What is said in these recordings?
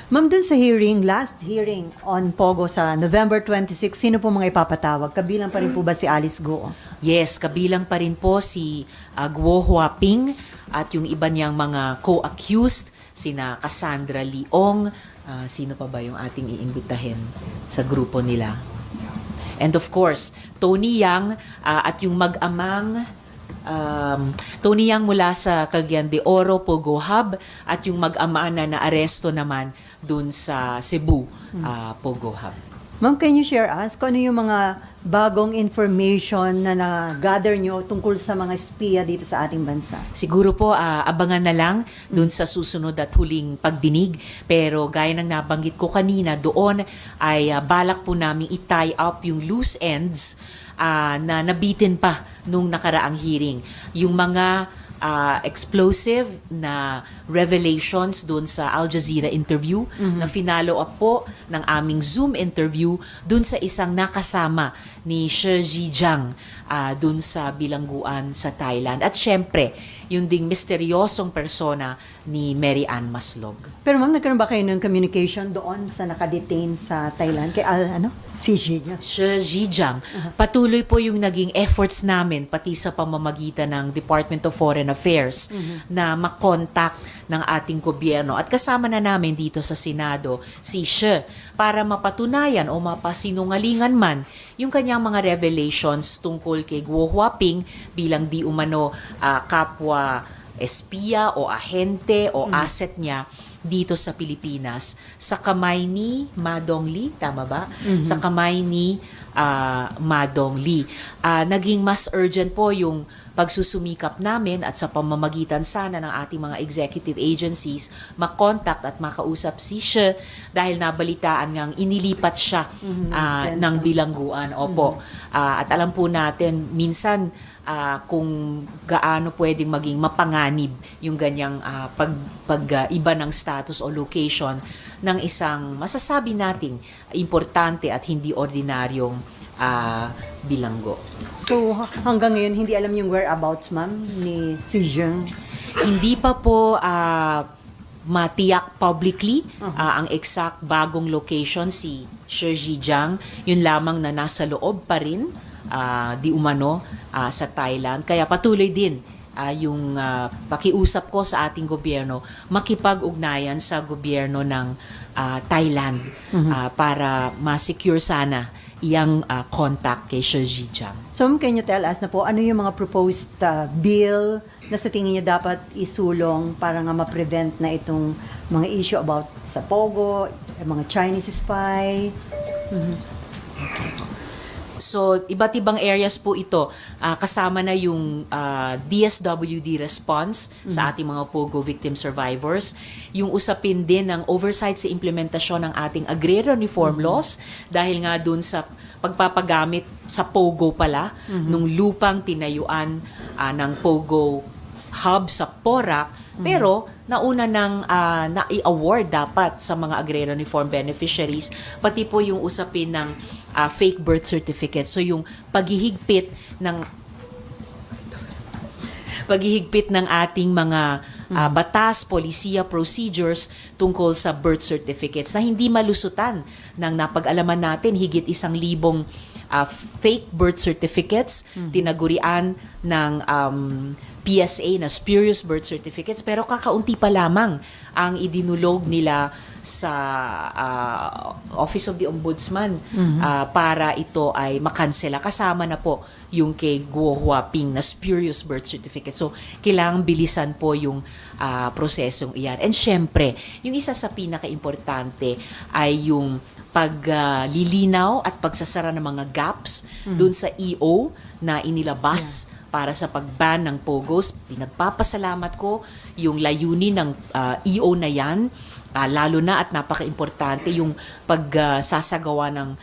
Ma'am, dun sa hearing, last hearing on Pogo sa November 26, sino po mga ipapatawag? Kabilang pa rin po ba si Alice Guo? Yes, kabilang pa rin po si Guo Huaping at yung iba niyang mga co-accused, sina Cassandra Leong, sino pa ba yung ating iimbitahin sa grupo nila? And of course, Tony Yang at yung mag-amang Tony Yang mula sa Cagayan de Oro, Pogo Hub, at yung mag-ama na naaresto naman dun sa Cebu, Pogo Hub. Ma'am, can you share us kung ano yung mga bagong information na na-gather nyo tungkol sa mga espiya dito sa ating bansa? Siguro po, abangan na lang dun sa susunod at huling pagdinig. Pero gaya ng nabanggit ko kanina, doon ay balak po namin i-tie up yung loose ends na nabitin pa nung nakaraang hearing. Yung mga explosive na revelations doon sa Al Jazeera interview na finalo up po ng aming Zoom interview doon sa isang nakasama ni Shi Zhejiang doon sa bilangguan sa Thailand. At syempre, yung ding misteryosong persona ni Mary Ann Maslog. Pero ma'am, nagkaroon ba kayo ng communication doon sa nakadetain sa Thailand? Kay si Zhejiang? Shi Zhejiang. Patuloy po yung naging efforts namin pati sa pamamagitan ng Department of Foreign Affairs na makontak ng ating gobyerno. At kasama na namin dito sa Senado si Shi para mapatunayan o mapasinungalingan man yung kanyang mga revelations tungkol kay Guo Huaping bilang di umano kapwa espiya o ahente o asset niya dito sa Pilipinas sa kamay ni Madong Lee, tama ba? Sa kamay ni Madong Lee. Naging mas urgent po yung pagsusumikap namin at sa pamamagitan sana ng ating mga executive agencies makontak at makausap si Shi dahil nabalitaan ngang inilipat siya ng bilangguan. Opo. At alam po natin minsan kung gaano pwedeng maging mapanganib yung ganyang pag-iba ng status o location ng isang masasabi nating importante at hindi ordinaryong bilanggo. So hanggang ngayon, hindi alam yung whereabouts, ma'am, ni si Zhejiang? Hindi pa po matiyak publicly ang exact bagong location si Shi Zhejiang. Yun lamang na nasa loob pa rin di umano sa Thailand. Kaya patuloy din yung pakiusap ko sa ating gobyerno makipag-ugnayan sa gobyerno ng Thailand para ma-secure sana iyang contact kay Shi Zhejiang. So ma'am, can you tell us na po ano yung mga proposed bill na sa tingin niyo dapat isulong para nga ma-prevent na itong mga issue about sa Pogo, mga Chinese spy? So, iba't ibang areas po ito. Kasama na yung DSWD response sa ating mga Pogo victim survivors. Yung usapin din ng oversight sa implementasyon ng ating agrarian reform laws dahil nga dun sa pagpapagamit sa Pogo pala nung lupang tinayuan ng Pogo hub sa Porac. Pero nauna nang na-i-award dapat sa mga agrarian reform beneficiaries, pati po yung usapin ng fake birth certificate. So yung paghihigpit ng ating mga batas, polisiya, procedures tungkol sa birth certificates na hindi malusutan ng napag-alaman natin higit 1,000 fake birth certificates, tinagurian ng PSA na spurious birth certificates, pero kakaunti pa lamang ang idinulog nila sa Office of the Ombudsman para ito ay makansela. Kasama na po yung kay Guo Huaping na spurious birth certificate. So, kailangan bilisan po yung prosesong iyan. And syempre, yung isa sa pinaka-importante ay yung paglilinaw at pagsasara ng mga gaps dun sa EO na inilabas para sa pag-ban ng Pogos. Pinagpapasalamat ko yung layunin ng EO na yan, lalo na at napaka-importante yung pagsasagawa ng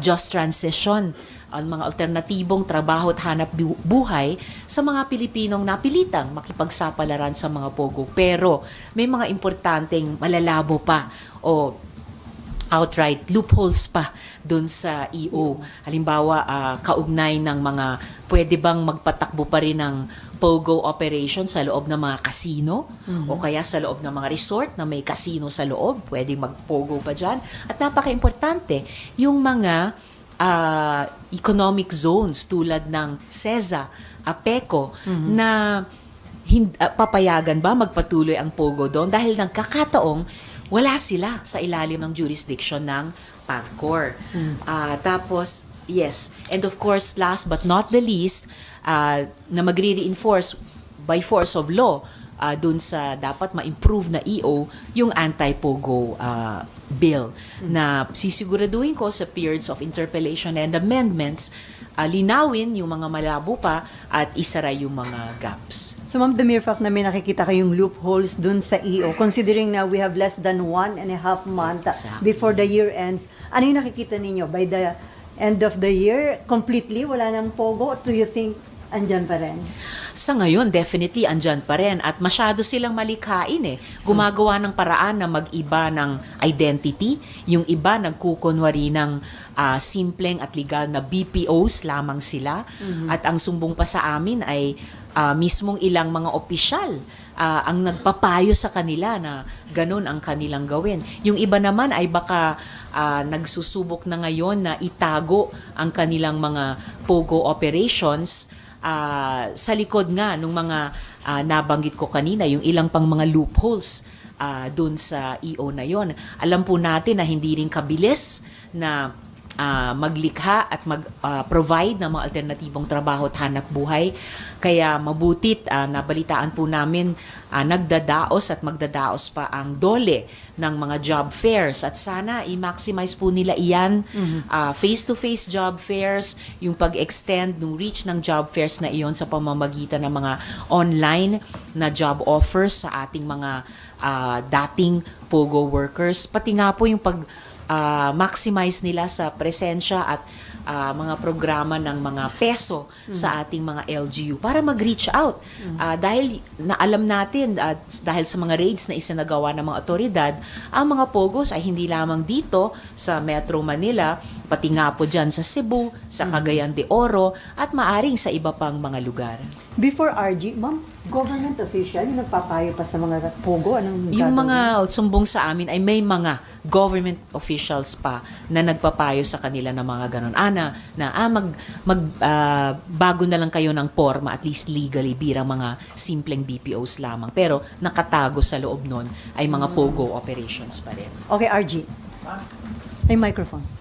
just transition, ang mga alternatibong trabaho at hanap buhay sa mga Pilipinong napilitang makipagsapalaran sa mga Pogo. Pero may mga importanteng malalabo pa o outright loopholes pa doon sa EO. Halimbawa, kaugnay ng mga pwede bang magpatakbo pa rin ng POGO operation sa loob ng mga casino o kaya sa loob ng mga resort na may casino sa loob, pwede mag-POGO pa dyan. At napaka-importante, yung mga economic zones tulad ng CEZA, APECO, na papayagan ba magpatuloy ang POGO doon dahil nagkakataong wala sila sa ilalim ng jurisdiction ng PAGCOR. Tapos, yes, and of course, last but not the least, na magre-reinforce by force of law dun sa dapat ma-improve na EO, yung anti-POGO bill na sisiguraduhin ko sa periods of interpellation and amendments, linawin yung mga malabo pa at isara yung mga gaps. So ma'am, the mere fact na may nakikita kayong loopholes dun sa EO, considering na we have less than 1.5 month Exactly. before the year ends, ano yung nakikita ninyo? By the end of the year, completely wala nang POGO? Or do you think andyan pa rin? Sa ngayon, definitely andyan pa rin at masyado silang malikhain eh. Gumagawa ng paraan na mag-iba ng identity. Yung iba nagkukunwari ng simpleng at legal na BPOs lamang sila. At ang sumbong pa sa amin ay mismong ilang mga opisyal ang nagpapayo sa kanila na ganun ang kanilang gawin. Yung iba naman ay baka nagsusubok na ngayon na itago ang kanilang mga POGO operations sa likod nga nung mga nabanggit ko kanina, yung ilang pang mga loopholes dun sa EO na yon. Alam po natin na hindi rin kabilis na maglikha at mag-provide ng mga alternatibong trabaho at hanap buhay. Kaya mabutit, nabalitaan po namin, nagdadaos at magdadaos pa ang DOLE ng mga job fairs. At sana i-maximize po nila iyan, face-to-face job fairs, yung pag-extend ng reach ng job fairs na iyon sa pamamagitan ng mga online na job offers sa ating mga dating POGO workers. Pati nga po yung maximize nila sa presensya at mga programa ng mga peso sa ating mga LGU para mag-reach out. Dahil naalam natin dahil sa mga raids na isinagawa ng mga otoridad, ang mga POGOs ay hindi lamang dito sa Metro Manila, pati nga po dyan sa Cebu, sa Cagayan de Oro, at maaring sa iba pang mga lugar. Before RG, ma'am, government official yung nagpapayo pa sa mga POGO? Anong Yung gagawin? mga sumbong sa amin ay may mga government officials pa na nagpapayo sa kanila ng mga ganun. Bago na lang kayo ng forma, at least legally, birang mga simpleng BPOs lamang. Pero nakatago sa loob nun ay mga POGO operations pa rin. Okay, RG. May microphones.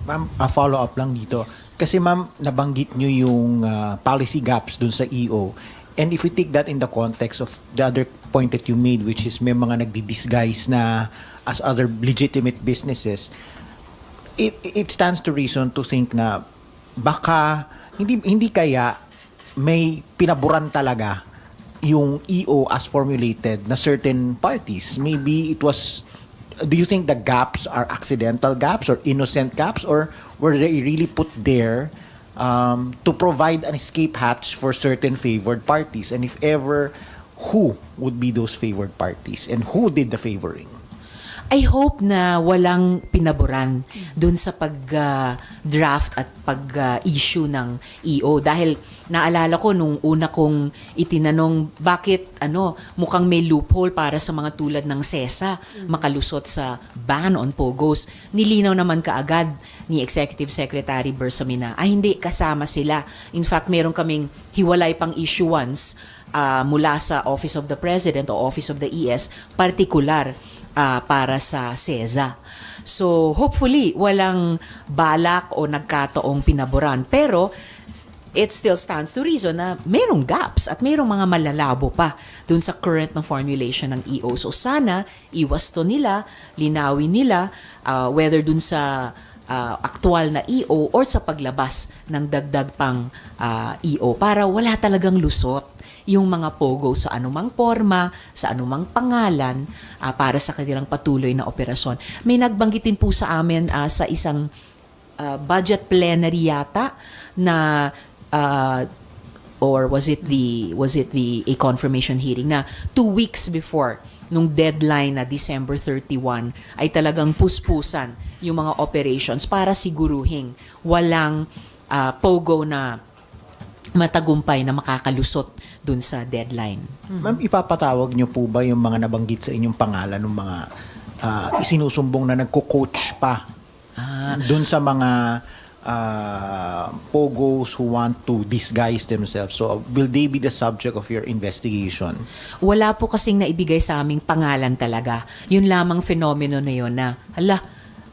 Ma'am, follow-up lang dito. Kasi ma'am, nabanggit nyo yung policy gaps dun sa EO. And if we take that in the context of the other point that you made, which is may mga nagdi-disguise na as other legitimate businesses, it stands to reason to think na baka hindi kaya may pinaburan talaga yung EO as formulated na certain parties. Maybe it was. Do you think the gaps are accidental gaps or innocent gaps, or were they really put there to provide an escape hatch for certain favored parties? And if ever, who would be those favored parties and who did the favoring? I hope na walang pinaboran dun sa pag-draft at pag-issue ng EO. Dahil naalala ko nung una kong itinanong bakit mukhang may loophole para sa mga tulad ng CESA makalusot sa ban on POGOs. Nilinaw naman kaagad ni Executive Secretary Bersamina hindi kasama sila. In fact, meron kaming hiwalay pang issuance mula sa Office of the President o Office of the ES, particular para sa CESA. So, hopefully, walang balak o nagkataong pinaboran. Pero, it still stands to reason na mayroong gaps at mayroong mga malalabo pa dun sa current na formulation ng EO. So, sana, iwas to nila, linawin nila, whether dun sa aktual na EO or sa paglabas ng dagdag pang EO para wala talagang lusot yung mga POGO sa anumang forma, sa anumang pangalan para sa kanilang patuloy na operasyon. May nagbanggitin po sa amin sa isang budget plenary yata na or was it the a confirmation hearing na 2 weeks before nung deadline na December 31 ay talagang puspusan yung mga operations para siguruhin walang pogo na matagumpay na makakalusot dun sa deadline. Ma'am, ipapatawag niyo po ba yung mga nabanggit sa inyong pangalan ng mga isinusumbong na nagko-coach pa dun sa mga pogos who want to disguise themselves? So, will they be the subject of your investigation? Wala po kasing naibigay sa aming pangalan talaga. Yun lamang fenomeno na yun na,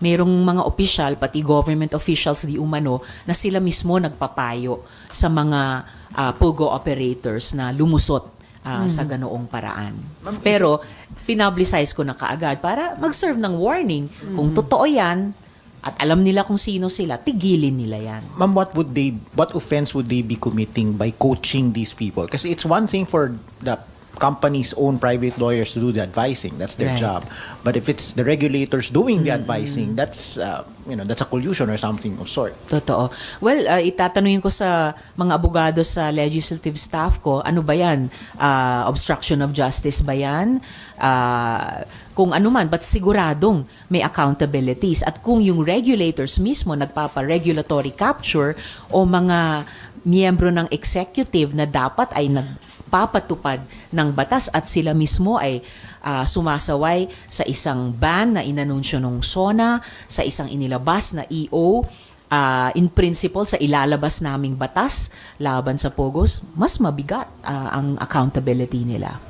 merong mga opisyal, pati government officials di umano, na sila mismo nagpapayo sa mga pogo operators na lumusot sa ganoong paraan. Pero, pinublicize ko na kaagad para mag-serve ng warning. Kung totoo yan, at alam nila kung sino sila, tigilin nila yan. Ma'am, what offense would they be committing by coaching these people? Kasi it's one thing for the company's own private lawyers to do the advising. That's their Right. job. But if it's the regulators doing the advising, that's that's a collusion or something of sort. Totoo. Well, itatanungin ko sa mga abogado sa legislative staff ko, ano ba yan? Obstruction of justice ba yan? Kung ano man, but siguradong may accountabilities. At kung yung regulators mismo nagpapa-regulatory capture o mga miyembro ng executive na dapat ay nagpapatupad ng batas at sila mismo ay sumasaway sa isang ban na inanunsyo ng SONA, sa isang inilabas na EO, in principle sa ilalabas naming batas laban sa pogos, mas mabigat ang accountability nila.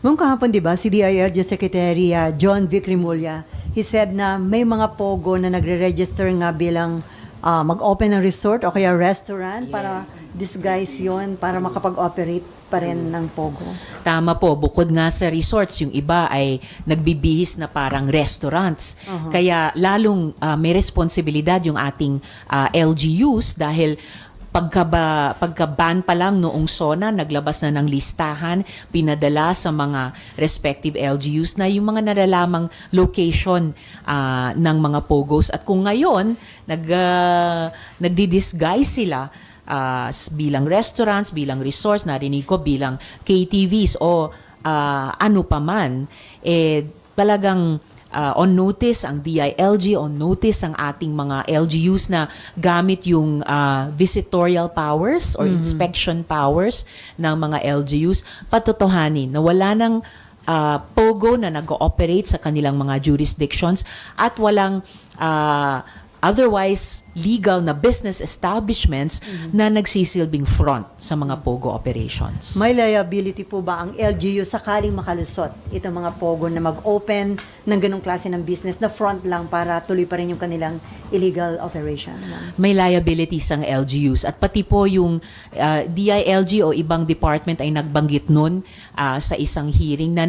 Ma'am, kahapon, di ba, si DILG Secretary John Vic Rimulya, he said na may mga pogo na nagre-register nga bilang mag-open ng resort o kaya restaurant para disguise yon para makapag-operate pa rin ng pogo. Tama po, bukod nga sa resorts, yung iba ay nagbibihis na parang restaurants. Kaya lalong may responsibilidad yung ating LGUs dahil pagka-ban pa lang noong SONA, naglabas na ng listahan, pinadala sa mga respective LGUs na yung mga nalalamang location ng mga pogos. At kung ngayon, nagdi-disguise sila bilang restaurants, bilang resorts, narinig ko bilang KTVs o ano pa man, talagang on notice ang DILG, on notice ang ating mga LGUs na gamit yung visitorial powers or inspection powers ng mga LGUs, patotohanin na wala ng pogo na nag-ooperate sa kanilang mga jurisdictions at walang otherwise legal na business establishments na nagsisilbing front sa mga pogo operations. May liability po ba ang LGU sakaling makalusot itong mga pogo na mag-open ng ganong klase ng business na front lang para tuloy pa rin yung kanilang illegal operation? May liabilities ang LGUs at pati po yung DILG o ibang department ay nagbanggit nun sa isang hearing na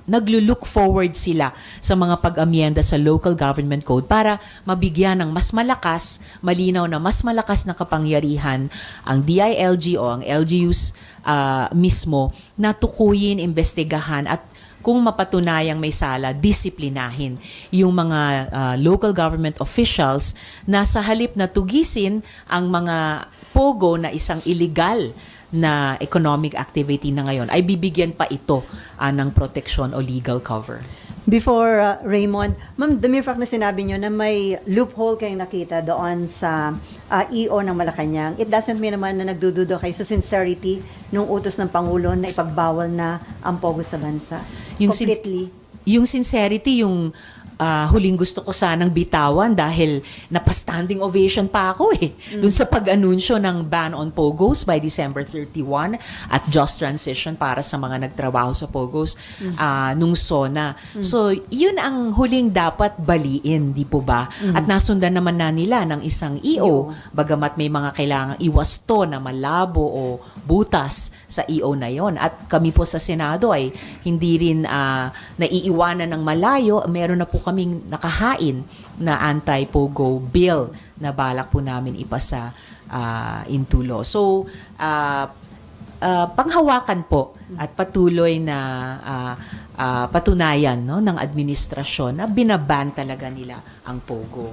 naglo-look forward sila sa mga pag-amyenda sa local government code para mabigyan ng mas malakas, malinaw na mas malakas na kapangyarihan ang DILG o ang LGUs mismo na tukuyin, imbestigahan at kung mapatunayang may sala, disiplinahin yung mga local government officials na sa halip na tugisin ang mga pogo na isang illegal na economic activity na ngayon, ay bibigyan pa ito ng protection o legal cover. Before Raymond, ma'am, the mere fact na sinabi nyo na may loophole kayong nakita doon sa EO ng Malacanang, it doesn't mean naman na nagdududo kayo sa sincerity ng utos ng Pangulo na ipagbawal na ang pogo sa bansa. Completely. Yung sincerity, yung huling gusto ko sanang bitawan dahil napastanding ovation pa ako dun sa pag-anunsyo ng ban on pogos by December 31 at just transition para sa mga nagtrabaho sa pogos nung SONA. So, yun ang huling dapat baliin, di po ba? At nasundan naman na nila ng isang EO, bagamat may mga kailangang iwasto na malabo o butas sa EO na yon. At kami po sa Senado ay hindi rin naiiwanan ng malayo. Meron na po kaming nakahain na anti-pogo bill na balak po namin ipasa into law. So, panghawakan po at patuloy na patunayan ng administrasyon na binaban talaga nila ang pogo.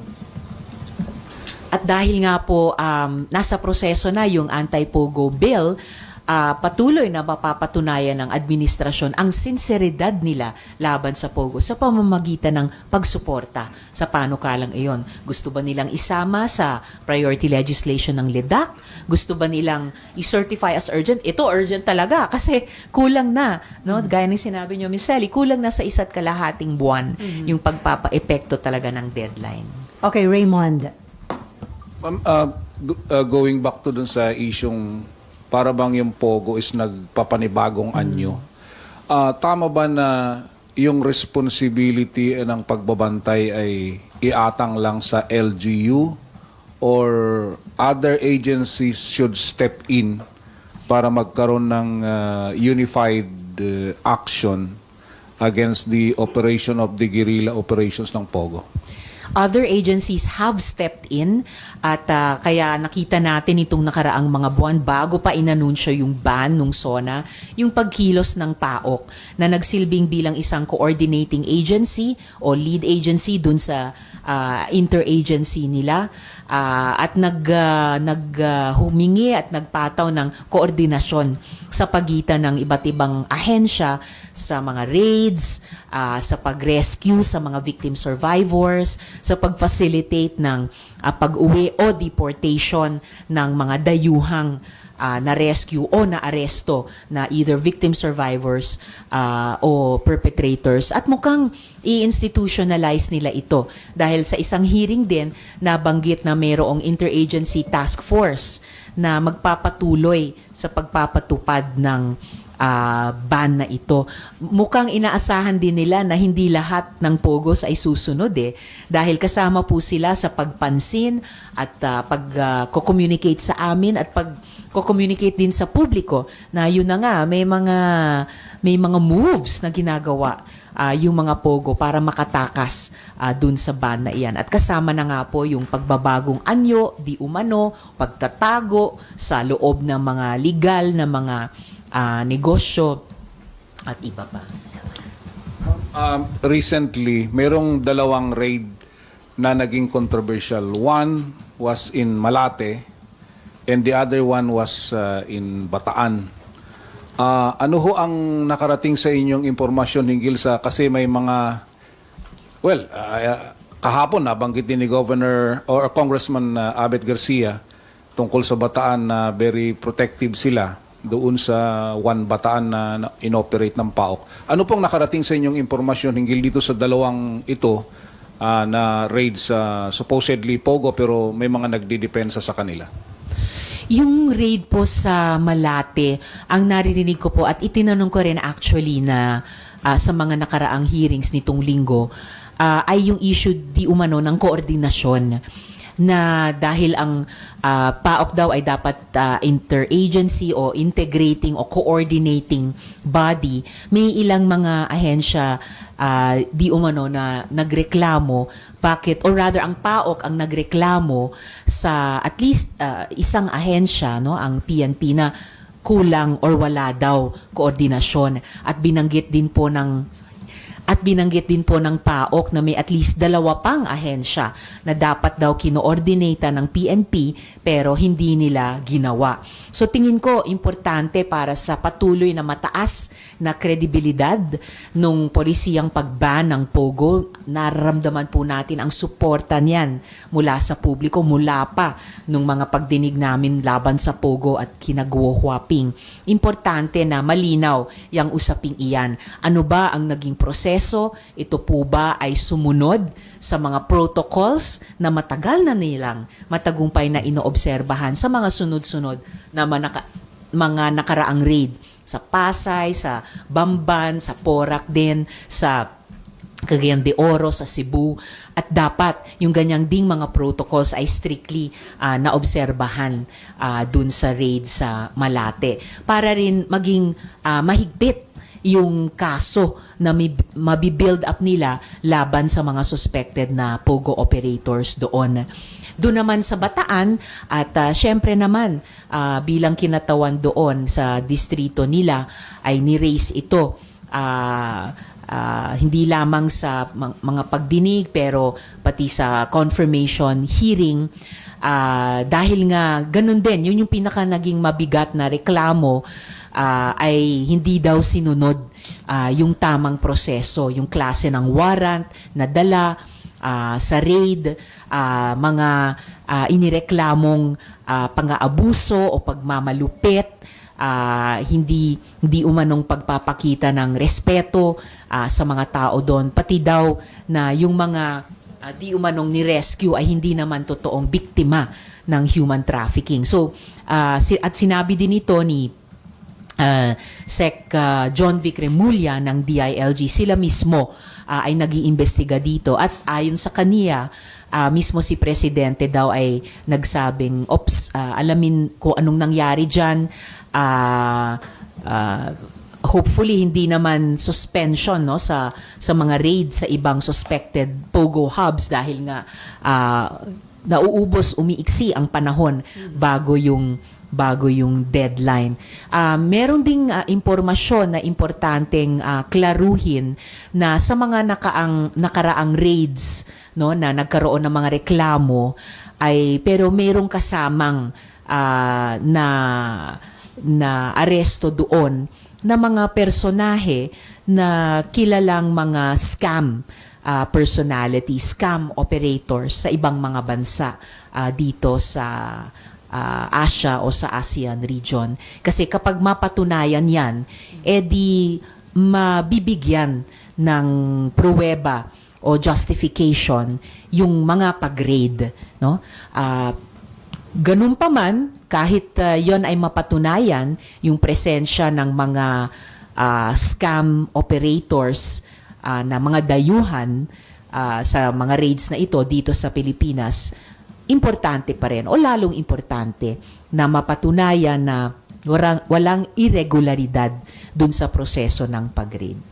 At dahil nga po nasa proseso na yung anti-pogo bill, patuloy na mapapatunayan ng administrasyon ang sinseridad nila laban sa Pogo sa pamamagitan ng pagsuporta sa panukalang iyon. Gusto ba nilang isama sa priority legislation ng LEDAC? Gusto ba nilang i-certify as urgent? Ito urgent talaga kasi kulang na, no? Gaya ng sinabi niyo, Ms. Sally, kulang na sa 1.5 buwan yung pagpapa-epekto talaga ng deadline. Okay, Raymond. Ma'am, going back to dun sa isyong para bang yung Pogo is nagpapanibagong anyo. Tama ba na yung responsibility ng pagbabantay ay iatang lang sa LGU or other agencies should step in para magkaroon ng unified action against the operation of the guerrilla operations ng Pogo? Other agencies have stepped in at kaya nakita natin itong nakaraang mga buwan bago pa inanunsyo yung ban ng SONA, yung pagkilos ng PAOK na nagsilbing bilang isang coordinating agency o lead agency dun sa interagency nila at humingi at nagpataw ng koordinasyon sa pagitan ng iba't ibang ahensya sa mga raids, sa pag-rescue sa mga victim survivors, sa pag-facilitate ng pag-uwi o deportation ng mga dayuhang na-rescue o na-aresto na either victim survivors o perpetrators. At mukhang i-institutionalize nila ito dahil sa isang hearing din nabanggit na mayroong interagency task force na magpapatuloy sa pagpapatupad ng ban na ito. Mukhang inaasahan din nila na hindi lahat ng Pogos ay susunod dahil kasama po sila sa pagpansin at pag-communicate sa amin at pag-communicate din sa publiko na yun na nga may mga moves na ginagawa yung mga Pogo para makatakas dun sa ban na iyan. At kasama na nga po yung pagbabagong anyo, di umano, pagtatago sa loob ng mga legal na mga negosyo at iba pa. Recently, merong dalawang raid na naging controversial. One was in Malate and the other one was in Bataan. Ano ho ang nakarating sa inyong impormasyon hinggil sa, kasi may mga, kahapon nabanggit din ni Governor or Congressman Abet Garcia tungkol sa Bataan na very protective sila doon sa One Bataan na inoperate ng PAOK. Ano pong nakarating sa inyong impormasyon hinggil dito sa dalawang ito na raid sa supposedly Pogo pero may mga nagdidepensa sa kanila? Yung raid po sa Malate, ang naririnig ko po at itinanong ko rin actually na sa mga nakaraang hearings nitong linggo ay yung issue di umano ng koordinasyon na dahil ang PAOK daw ay dapat interagency o integrating o coordinating body, may ilang mga ahensya di umano na nagreklamo bakit, or rather ang PAOK ang nagreklamo sa at least isang ahensya, no, ang PNP na kulang or wala daw koordinasyon at binanggit din po ng PAOK na may at least 2 pang ahensya na dapat daw kinoordinata ng PNP pero hindi nila ginawa. So tingin ko importante para sa patuloy na mataas na kredibilidad nung polisiyang pagban ng Pogo, nararamdaman po natin ang suporta niyan mula sa publiko, mula pa nung mga pagdinig namin laban sa Pogo at Kinaguo Huaping. Importante na malinaw yung usaping iyan. Ano ba ang naging proseso? Ito po ba ay sumunod sa mga protocols na matagal na nilang matagumpay na inoobserbahan sa mga sunod-sunod na mga nakaraang raid sa Pasay, sa Bamban, sa Porac din, sa Cagayan de Oro, sa Cebu, at dapat yung ganyang ding mga protocols ay strictly naobserbahan dun sa raid sa Malate para rin maging mahigpit yung kaso na mabibuild up nila laban sa mga suspected na Pogo operators doon. Doon naman sa Bataan at syempre naman bilang kinatawan doon sa distrito nila ay ni-raise ito hindi lamang sa mga pagdinig pero pati sa confirmation hearing, dahil nga ganun din, yun yung pinaka naging mabigat na reklamo, ay hindi daw sinunod yung tamang proseso, yung klase ng warrant na dala sa raid, mga inireklamong pang-aabuso o pagmamalupit, hindi umanong pagpapakita ng respeto sa mga tao doon, pati daw na yung mga di umanong ni-rescue ay hindi naman totoong biktima ng human trafficking. So, at sinabi din ito ni Sec John Vic Remulla ng DILG, sila mismo ay nag-iimbestiga dito at ayon sa kaniya, mismo si Presidente daw ay nagsabing, alamin ko anong nangyari dyan, hopefully hindi naman suspension no sa mga raids sa ibang suspected POGO hubs dahil nga umiiksi ang panahon bago yung deadline. Meron ding impormasyon na importanteng klaruhin na sa mga nakaraang raids no na nagkaroon ng mga reklamo pero merong kasamang na aresto doon na mga personahe na kilalang mga scam personalities, scam operators sa ibang mga bansa dito sa Asia o sa ASEAN region. Kasi kapag mapatunayan yan, di mabibigyan ng pruweba o justification yung mga pag-raid. No? Ganun pa man, kahit yon ay mapatunayan, yung presensya ng mga scam operators na mga dayuhan sa mga raids na ito dito sa Pilipinas, importante pa rin o lalong importante na mapatunayan na walang irregularidad dun sa proseso ng pag-raid.